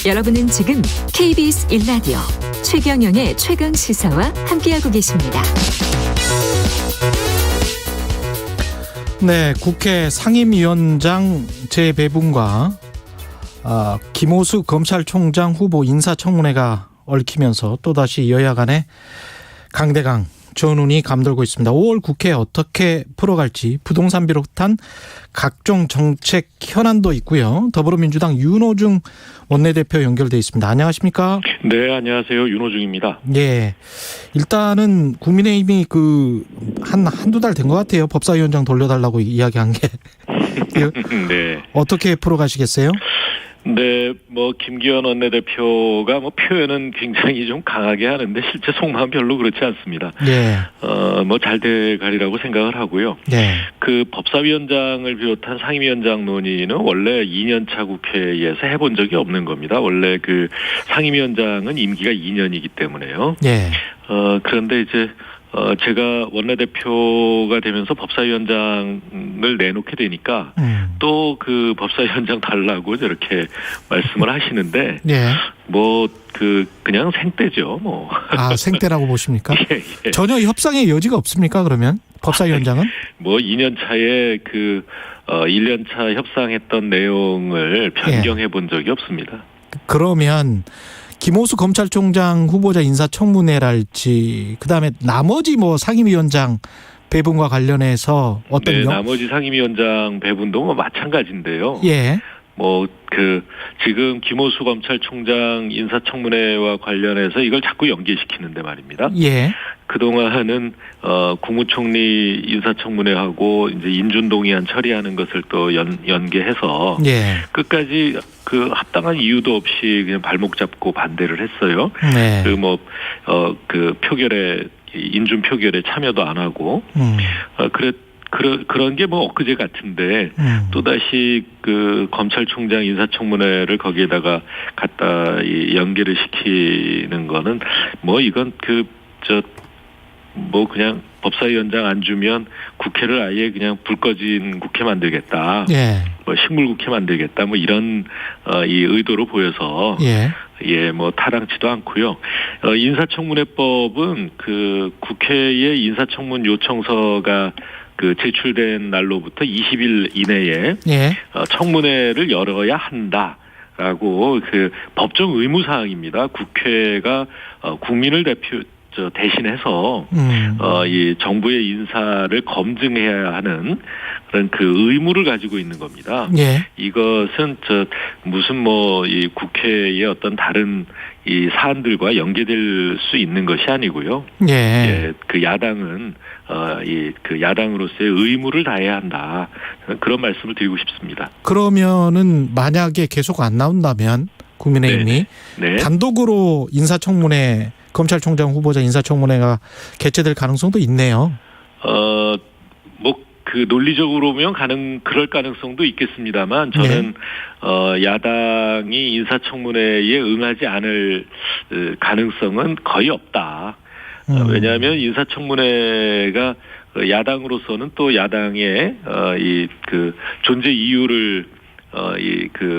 여러분은 지금 KBS 1라디오 최경영의 최강시사와 함께하고 계십니다. 네, 국회 상임위원장 재배분과 김오수 검찰총장 후보 인사청문회가 얽히면서 또다시 여야 간의 강대강 전운이 감돌고 있습니다. 5월 국회 어떻게 풀어갈지 부동산 비롯한 각종 정책 현안도 있고요. 더불어민주당 윤호중 원내대표 연결돼 있습니다. 안녕하십니까? 네, 안녕하세요. 윤호중입니다. 예. 일단은 국민의힘이 한두 달 된 것 같아요. 법사위원장 돌려달라고 이야기한 게. 네. 어떻게 풀어가시겠어요? 네, 김기현 원내대표가 표현은 굉장히 좀 강하게 하는데 실제 속마음 별로 그렇지 않습니다. 예. 잘 돼가리라고 생각을 하고요. 예. 그 법사위원장을 비롯한 상임위원장 논의는 원래 2년차 국회에서 해본 적이 없는 겁니다. 원래 그 상임위원장은 임기가 2년이기 때문에요. 예. 그런데 이제 제가 원내대표가 되면서 법사위원장을 내놓게 되니까 또 그 법사위원장 달라고 저렇게 말씀을 하시는데 예. 그냥 생떼죠, 생떼라고 보십니까? 예. 전혀 협상의 여지가 없습니까, 그러면? 법사위원장은? 2년 차에 1년 차 협상했던 내용을 변경해 본 적이 없습니다. 그러면 김오수 검찰총장 후보자 인사청문회랄지 그다음에 나머지 상임위원장 배분과 관련해서 어떤 나머지 상임위원장 배분도 마찬가지인데요. 예. 지금 김오수 검찰총장 인사청문회와 관련해서 이걸 자꾸 연계시키는데 말입니다. 예. 그동안은 국무총리 인사청문회하고 이제 인준동의안 처리하는 것을 또 연계해서 예. 끝까지 합당한 이유도 없이 그냥 발목 잡고 반대를 했어요. 네. 표결에 인준 표결에 참여도 안 하고 그런 게 엊그제 같은데 또다시 검찰총장 인사청문회를 거기에다가 갖다 연계를 시키는 거는 이건 그냥 법사위원장 안 주면 국회를 아예 그냥 불 꺼진 국회 만들겠다. 예. 식물 국회 만들겠다. 이런 이 의도로 보여서 예. 타당치도 않고요. 인사청문회법은 국회의 인사청문 요청서가 제출된 날로부터 20일 이내에 예. 청문회를 열어야 한다라고 법정 의무 사항입니다. 국회가 국민을 대신해서 이 정부의 인사를 검증해야 하는 그런 의무를 가지고 있는 겁니다. 예. 이것은 무슨 이 국회의 어떤 다른 이 사안들과 연계될 수 있는 것이 아니고요. 예. 야당은 야당으로서의 의무를 다해야 한다. 그런 말씀을 드리고 싶습니다. 그러면은 만약에 계속 안 나온다면 국민의힘이 네. 단독으로 인사청문회 검찰총장 후보자 인사청문회가 개최될 가능성도 있네요. 논리적으로 보면 그럴 가능성도 있겠습니다만 저는 야당이 인사청문회에 응하지 않을 가능성은 거의 없다. 왜냐하면 인사청문회가 야당으로서는 또 야당의 존재 이유를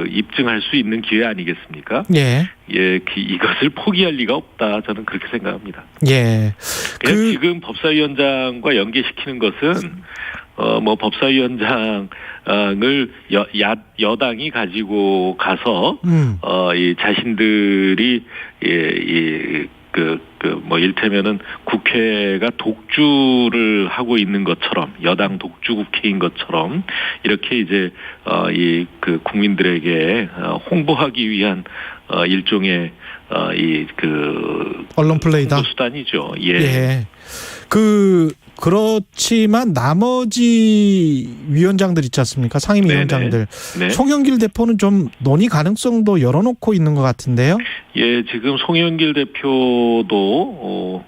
입증할 수 있는 기회 아니겠습니까? 예. 예, 이것을 포기할 리가 없다. 저는 그렇게 생각합니다. 예. 지금 법사위원장과 연계시키는 것은 법사위원장을 여당이 가지고 가서 이 자신들이 일테면은 국회가 독주를 하고 있는 것처럼 여당 독주 국회인 것처럼 이렇게 이제 국민들에게 홍보하기 위한 일종의 언론 플레이다. 홍보 수단이죠. 예. 예. 그렇지만 나머지 위원장들 있지 않습니까? 상임위원장들. 네. 송영길 대표는 좀 논의 가능성도 열어놓고 있는 것 같은데요. 예, 지금 송영길 대표도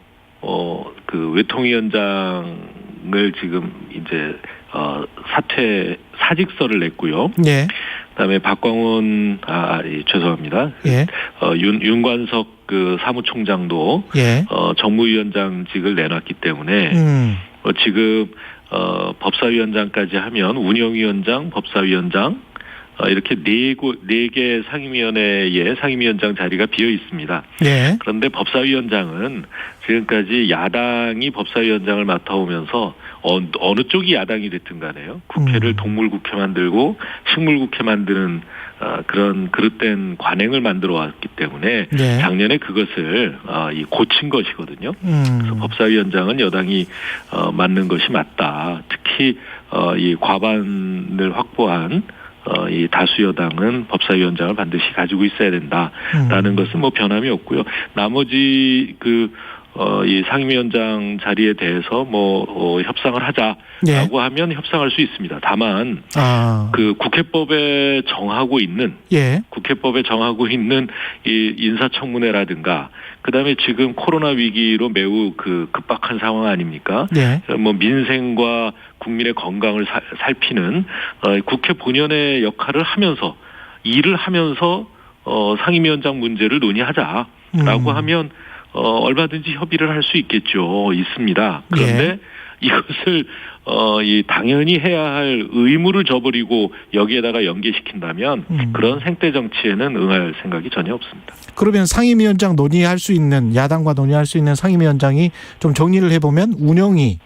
외통위원장을 지금 이제 사직서를 냈고요. 예. 그다음에 박광원 죄송합니다. 예. 윤관석 사무총장도 예. 정무위원장직을 내놨기 때문에 지금 법사위원장까지 하면 운영위원장, 법사위원장, 이렇게 네 개 상임위원회에 상임위원장 자리가 비어 있습니다. 예. 그런데 법사위원장은 지금까지 야당이 법사위원장을 맡아오면서 어느 쪽이 야당이 됐든 간에요. 국회를 동물국회 만들고 식물국회 만드는 그런 그릇된 관행을 만들어 왔기 때문에 네. 작년에 그것을 고친 것이거든요. 그래서 법사위원장은 여당이 맡는 것이 맞다. 특히 이 과반을 확보한 이 다수 여당은 법사위원장을 반드시 가지고 있어야 된다라는 것은 뭐 변함이 없고요. 나머지 이 상임위원장 자리에 대해서 협상을 하자라고 예. 하면 협상할 수 있습니다. 다만 그 국회법에 정하고 있는 예. 이 인사청문회라든가 그다음에 지금 코로나 위기로 매우 급박한 상황 아닙니까? 예. 뭐 민생과 국민의 건강을 살피는 국회 본연의 역할을 하면서 일을 하면서 상임위원장 문제를 논의하자라고 하면 얼마든지 협의를 할 수 있습니다. 그런데 이것을 당연히 해야 할 의무를 저버리고 여기에다가 연계시킨다면 그런 생태 정치에는 응할 생각이 전혀 없습니다. 그러면 상임위원장 논의할 수 있는 야당과 논의할 수 있는 상임위원장이 좀 정리를 해보면 운영위는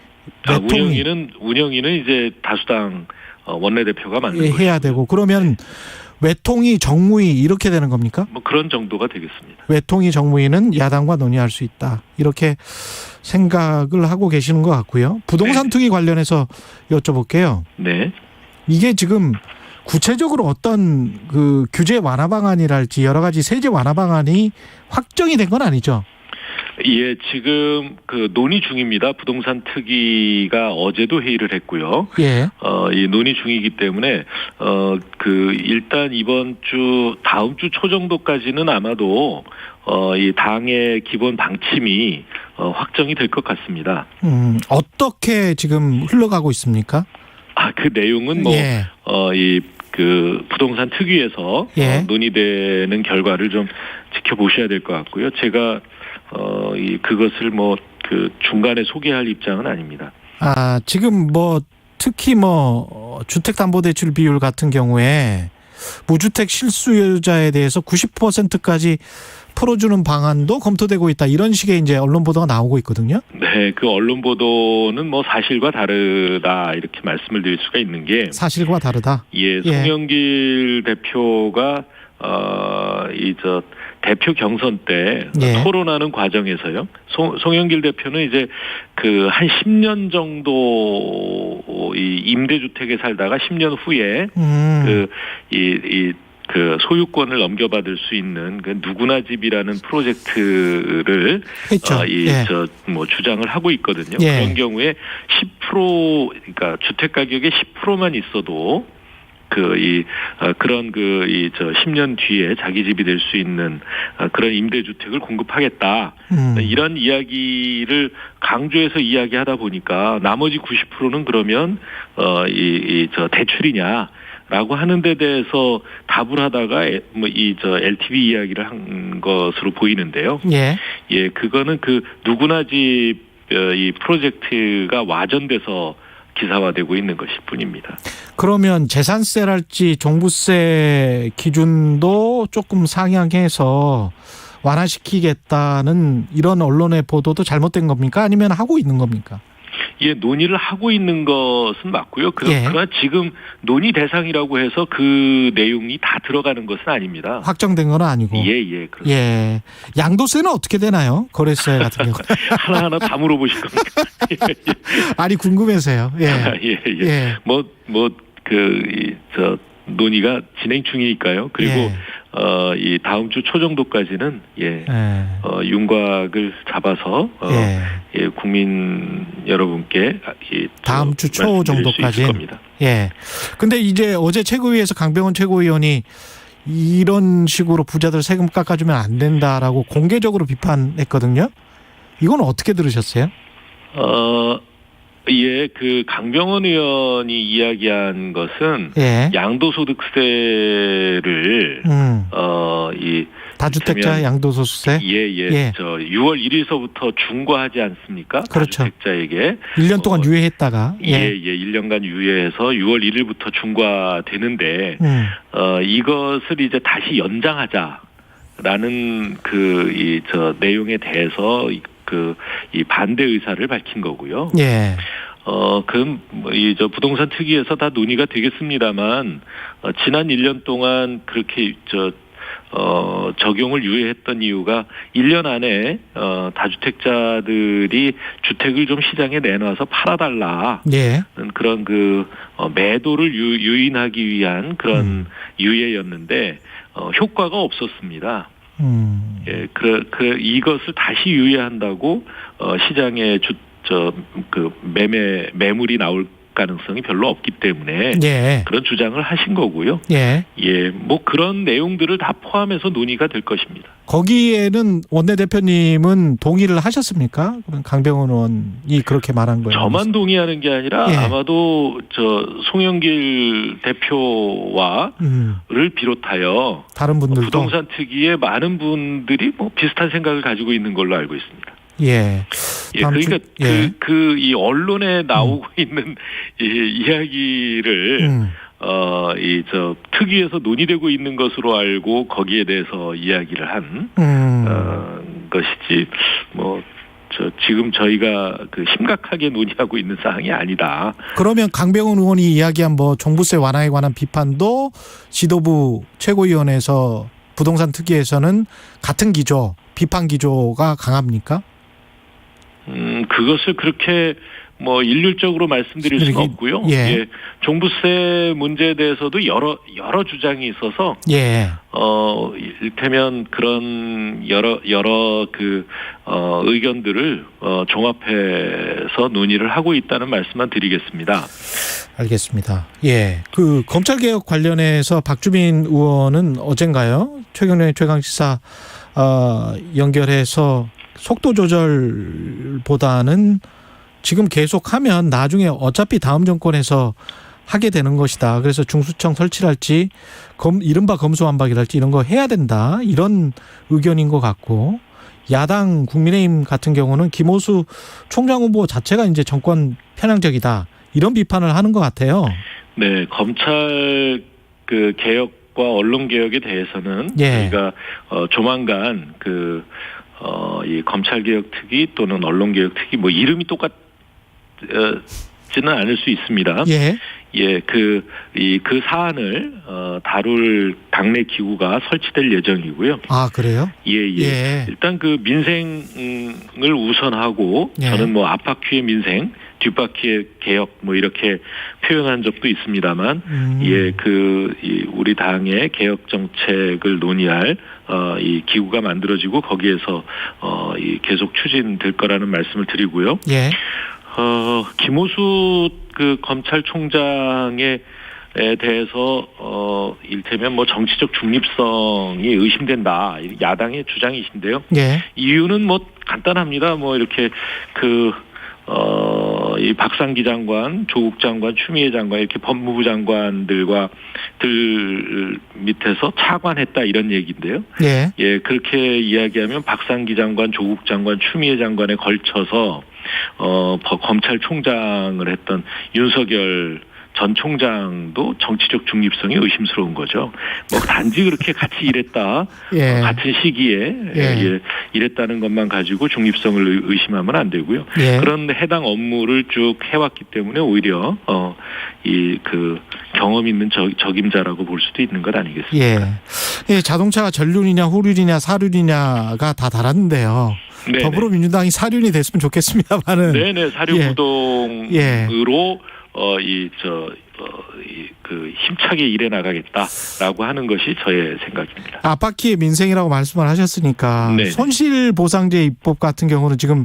이제 다수당 원내대표가 맡는 것이죠. 해야 되고 그러면 외통위, 정무위 이렇게 되는 겁니까? 뭐 그런 정도가 되겠습니다. 외통위, 정무위는 야당과 논의할 수 있다. 이렇게 생각을 하고 계시는 것 같고요. 부동산 투기 관련해서 여쭤볼게요. 네. 이게 지금 구체적으로 어떤 규제 완화 방안이랄지 여러 가지 세제 완화 방안이 확정이 된 건 아니죠? 예, 지금 논의 중입니다. 부동산 특위가 어제도 회의를 했고요. 예. 이 논의 중이기 때문에 일단 다음 주 초 정도까지는 아마도 이 당의 기본 방침이 확정이 될 것 같습니다. 어떻게 지금 흘러가고 있습니까? 그 내용은 예. 부동산 특위에서 예. 논의되는 결과를 좀 지켜보셔야 될 것 같고요. 제가 그것을 중간에 소개할 입장은 아닙니다. 지금 특히 주택담보대출 비율 같은 경우에 무주택 실수요자에 대해서 90%까지 풀어주는 방안도 검토되고 있다. 이런 식의 이제 언론 보도가 나오고 있거든요. 네, 그 언론 보도는 사실과 다르다 이렇게 말씀을 드릴 수가 있는 게 사실과 다르다. 예, 송영길 대표가 대표 경선 때 토론하는 과정에서요. 송영길 대표는 이제 한 10년 정도 이 임대주택에 살다가 10년 후에 소유권을 넘겨받을 수 있는 누구나 집이라는 프로젝트를 주장을 하고 있거든요. 예. 그런 경우에 10% 그러니까 주택 가격의 10%만 있어도 그런 10년 뒤에 자기 집이 될 수 있는 그런 임대주택을 공급하겠다. 이런 이야기를 강조해서 이야기하다 보니까 나머지 90%는 그러면 대출이냐라고 하는 데 대해서 답을 하다가 LTV 이야기를 한 것으로 보이는데요. 예. 예, 그거는 누구나 집 이 프로젝트가 와전돼서 기사화되고 있는 것일 뿐입니다. 그러면 재산세랄지 종부세 기준도 조금 상향해서 완화시키겠다는 이런 언론의 보도도 잘못된 겁니까? 아니면 하고 있는 겁니까? 예, 논의를 하고 있는 것은 맞고요. 그러나 지금 논의 대상이라고 해서 그 내용이 다 들어가는 것은 아닙니다. 확정된 건 아니고. 예. 그렇습니다. 예. 양도세는 어떻게 되나요? 거래세 같은 경우. 하나하나 다 물어보실 겁니까? 아니, 궁금해서요. 예. 예. 논의가 진행 중이니까요. 그리고 이 다음 주 초 정도까지는 윤곽을 잡아서 국민 여러분께 다음 주 초 정도까지. 예. 근데 이제 어제 최고위에서 강병원 최고위원이 이런 식으로 부자들 세금 깎아주면 안 된다라고 공개적으로 비판했거든요. 이건 어떻게 들으셨어요? 예, 강병원 의원이 이야기한 것은 양도소득세를 다주택자 양도소득세. 예. 저 6월 1일서부터 중과하지 않습니까? 그렇죠. 다주택자에게 1년 동안 유예했다가 1년간 유예해서 6월 1일부터 중과되는데 이것을 이제 다시 연장하자라는 저 내용에 대해서 이 반대 의사를 밝힌 거고요. 예. 저 부동산 특위에서 다 논의가 되겠습니다만, 지난 1년 동안 그렇게 적용을 유예했던 이유가 1년 안에, 다주택자들이 주택을 좀 시장에 내놔서 팔아달라. 예. 그런 매도를 유인하기 위한 그런 유예였는데, 효과가 없었습니다. 예, 이것을 다시 유예한다고, 시장에 매물이 나올 가능성이 별로 없기 때문에 예. 그런 주장을 하신 거고요. 예. 뭐 그런 내용들을 다 포함해서 논의가 될 것입니다. 거기에는 원내대표님은 동의를 하셨습니까? 그럼 강병원 의원이 그렇게 말한 거예요. 저만 동의하는 게 아니라 아마도 송영길 대표와를 비롯하여 다른 분들도 부동산 특위의 많은 분들이 뭐 비슷한 생각을 가지고 있는 걸로 알고 있습니다. 예. 그러니까 이 언론에 나오고 있는 이야기를 특위에서 논의되고 있는 것으로 알고 거기에 대해서 이야기를 한 것이지 지금 저희가 심각하게 논의하고 있는 사항이 아니다. 그러면 강병원 의원이 이야기한 종부세 완화에 관한 비판도 지도부 최고위원회에서 부동산 특위에서는 같은 기조, 비판 기조가 강합니까? 그것을 그렇게 일률적으로 말씀드릴 수는 없고요. 예. 종부세 문제에 대해서도 여러 주장이 있어서 이를테면 그런 여러 의견들을 종합해서 논의를 하고 있다는 말씀만 드리겠습니다. 알겠습니다. 예. 검찰개혁 관련해서 박주민 의원은 어젠가요? 최경련의 최강시사 연결해서 속도 조절보다는 지금 계속하면 나중에 어차피 다음 정권에서 하게 되는 것이다. 그래서 중수청 설치할지 이른바 검수완박이랄지 이런 거 해야 된다. 이런 의견인 것 같고, 야당 국민의힘 같은 경우는 김호수 총장 후보 자체가 이제 정권 편향적이다. 이런 비판을 하는 것 같아요. 네, 검찰 개혁과 언론 개혁에 대해서는 저희가 조만간 이 검찰개혁특위 또는 언론개혁특위 이름이 똑같지는 않을 수 있습니다. 그 사안을 다룰 당내 기구가 설치될 예정이고요. 아, 그래요? 예. 일단 민생을 우선하고 저는 앞바퀴의 민생, 뒷바퀴의 개혁 이렇게 표현한 적도 있습니다만 우리 당의 개혁 정책을 논의할 이 기구가 만들어지고 거기에서 계속 추진될 거라는 말씀을 드리고요. 김호수 검찰총장에 대해서 이를테면 정치적 중립성이 의심된다. 야당의 주장이신데요. 이유는 간단합니다. 이렇게 이 박상기 장관, 조국 장관, 추미애 장관 이렇게 법무부 장관들 밑에서 차관했다 이런 얘기인데요. 그렇게 이야기하면 박상기 장관, 조국 장관, 추미애 장관에 걸쳐서 검찰총장을 했던 윤석열 전 총장도 정치적 중립성이 의심스러운 거죠. 단지 그렇게 같이 일했다, 같은 시기에 일했다는 것만 가지고 중립성을 의심하면 안 되고요. 그런 해당 업무를 쭉 해왔기 때문에 오히려 경험 있는 적임자라고 볼 수도 있는 것 아니겠습니까? 자동차가 전륜이냐 후륜이냐 사륜이냐가 다 다른데요. 더불어민주당이 사륜이 됐으면 좋겠습니다만은. 네네, 사륜구동으로 힘차게 일해 나가겠다라고 하는 것이 저의 생각입니다. 앞바퀴의 민생이라고 말씀을 하셨으니까 손실보상제 입법 같은 경우는 지금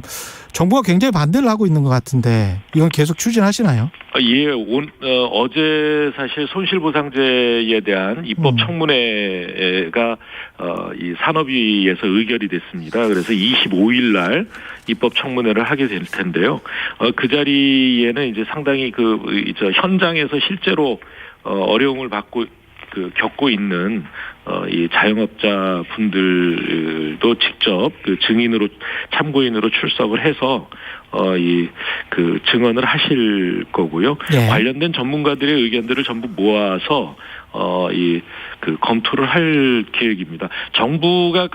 정부가 굉장히 반대를 하고 있는 것 같은데 이건 계속 추진하시나요? 어제 사실 손실보상제에 대한 입법 청문회가 이 산업위에서 의결이 됐습니다. 그래서 25일 날 입법 청문회를 하게 될 텐데요. 그 자리에는 이제 상당히 현장에서 실제로 어려움을 받고 그 겪고 있는 이 자영업자 분들도 직접 그 증인으로 참고인으로 출석을 해서 이 그 증언을 하실 거고요. 네. 관련된 전문가들의 의견들을 전부 모아서 이 그 검토를 할 계획입니다. 정부가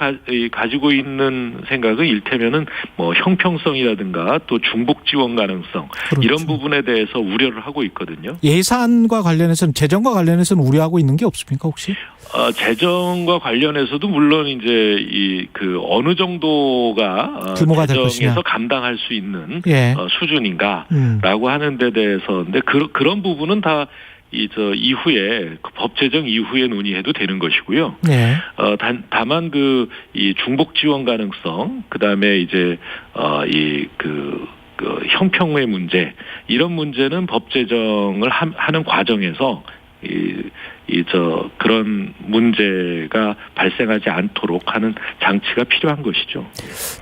가지고 있는 생각은 일테면은 뭐 형평성이라든가 또 중복 지원 가능성 그렇죠. 이런 부분에 대해서 우려를 하고 있거든요. 예산과 관련해서는 재정과 관련해서는 우려하고 있는 게 없습니까 혹시? 재정과 관련해서도 물론 이제 이 그 어느 정도가 규모가 될 재정에서 것이냐. 감당할 수 있는 예. 수준인가라고 하는 데 대해서 근데 그런 부분은 다 이후에 그 법 제정 이후에 논의해도 되는 것이고요. 네. 다만 그 이 중복 지원 가능성 그다음에 이제 그 형평의 문제 이런 문제는 법 제정을 하는 과정에서 그런 문제가 발생하지 않도록 하는 장치가 필요한 것이죠.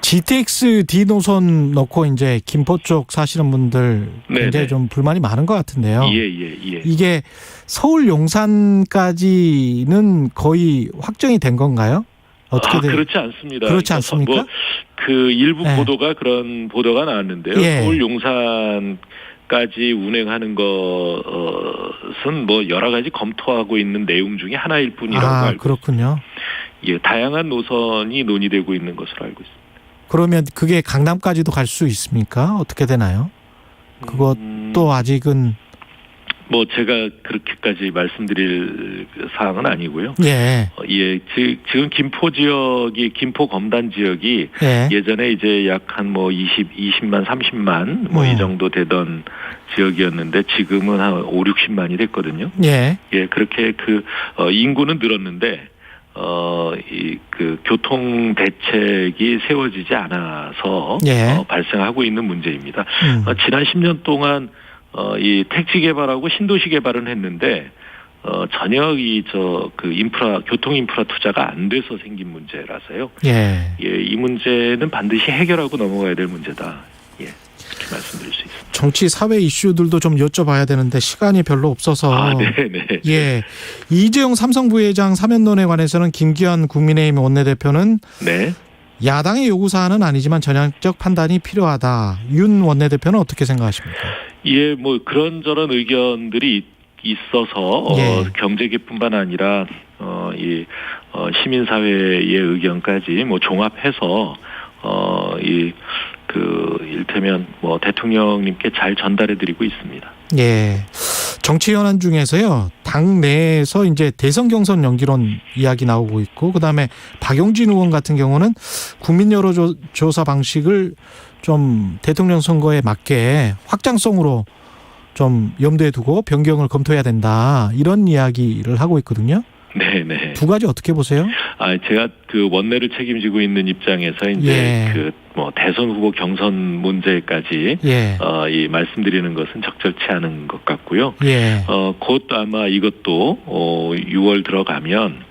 GTX D 노선 넣고 이제 김포 쪽 사시는 분들 굉장히 네네. 좀 불만이 많은 것 같은데요. 예. 이게 서울 용산까지는 거의 확정이 된 건가요? 어떻게 돼요? 그렇지 않습니다. 그렇지 않습니까? 뭐 그 일부 네. 그런 보도가 나왔는데요. 예. 서울 용산까지 운행하는 것은 뭐 여러 가지 검토하고 있는 내용 중에 하나일 뿐이라고 알고 그렇군요. 예, 다양한 노선이 논의되고 있는 것으로 알고 있습니다. 그러면 그게 강남까지도 갈 수 있습니까? 어떻게 되나요? 그것도 아직은 뭐 제가 그렇게까지 말씀드릴 사항은 아니고요. 예. 지금 김포 검단 지역이 예. 예전에 이제 약 한 뭐 20만 30만 뭐 이 정도 되던 지역이었는데 지금은 한 5, 60만이 됐거든요. 예. 예, 그렇게 인구는 늘었는데 그 교통 대책이 세워지지 않아서 예. 발생하고 있는 문제입니다. 지난 10년 동안 이 택지 개발하고 신도시 개발은 했는데 전혀 교통 인프라 투자가 안 돼서 생긴 문제라서요. 예. 이 문제는 반드시 해결하고 넘어가야 될 문제다. 예, 이렇게 말씀드릴 수 있습니다. 정치 사회 이슈들도 좀 여쭤봐야 되는데 시간이 별로 없어서. 네. 예. 이재용 삼성 부회장 사면론에 관해서는 김기현 국민의힘 원내대표는 네. 야당의 요구 사안은 아니지만 전향적 판단이 필요하다. 윤 원내대표는 어떻게 생각하십니까? 예, 뭐 그런저런 의견들이 있어서 예. 경제계뿐만 아니라 시민사회의 의견까지 뭐 종합해서 일테면 뭐 대통령님께 잘 전달해드리고 있습니다. 예. 정치 현안 중에서요, 당 내에서 이제 대선 경선 연기론 이야기 나오고 있고, 그 다음에 박용진 의원 같은 경우는 국민 여론조사 방식을 좀 대통령 선거에 맞게 확장성으로 좀 염두에 두고 변경을 검토해야 된다. 이런 이야기를 하고 있거든요. 네. 두 가지 어떻게 보세요? 제가 그 원내를 책임지고 있는 입장에서 이제 예. 대선 후보 경선 문제까지 예. 이 말씀드리는 것은 적절치 않은 것 같고요. 예. 곧 아마 이것도 6월 들어가면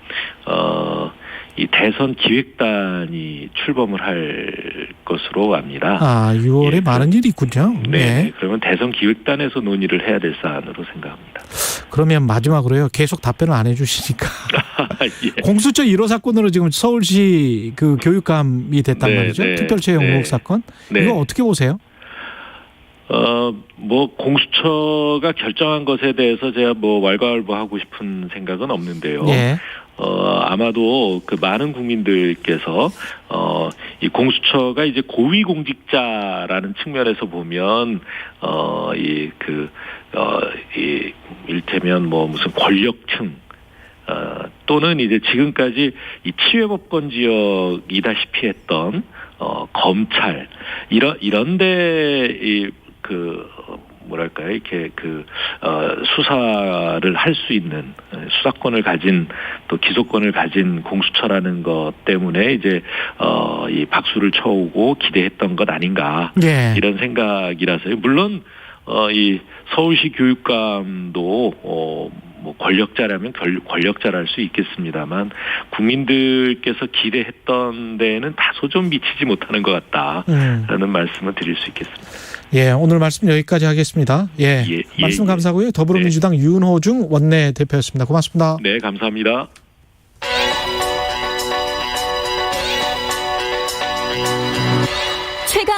이 대선 기획단이 출범을 할 것으로 압니다. 6월에 예, 많은 일이 있군요. 네. 그러면 대선 기획단에서 논의를 해야 될 사안으로 생각합니다. 그러면 마지막으로요. 계속 답변을 안 해주시니까. 예. 공수처 1호 사건으로 지금 서울시 그 교육감이 됐단 말이죠. 특별채용 의혹 사건. 네. 이거 어떻게 보세요? 뭐 공수처가 결정한 것에 대해서 제가 뭐 왈가왈부하고 싶은 생각은 없는데요. 예. 아마도 그 많은 국민들께서 이 공수처가 이제 고위공직자라는 측면에서 보면 일테면 뭐 무슨 권력층 또는 이제 지금까지 이 치외법권 지역이다시피 했던 검찰 이런데 뭐랄까요, 이렇게 수사를 할 수 있는 수사권을 가진 또 기소권을 가진 공수처라는 것 때문에 이제 이 박수를 쳐오고 기대했던 것 아닌가 예. 이런 생각이라서요. 물론 이 서울시 교육감도 뭐 권력자라면 권력자랄 수 있겠습니다만 국민들께서 기대했던 데에는 다소 좀 미치지 못하는 것 같다라는 말씀을 드릴 수 있겠습니다. 예, 오늘 말씀 여기까지 하겠습니다. 예, 예, 말씀 예. 감사하고요. 더불어민주당 윤호중 원내대표였습니다. 고맙습니다. 네, 감사합니다.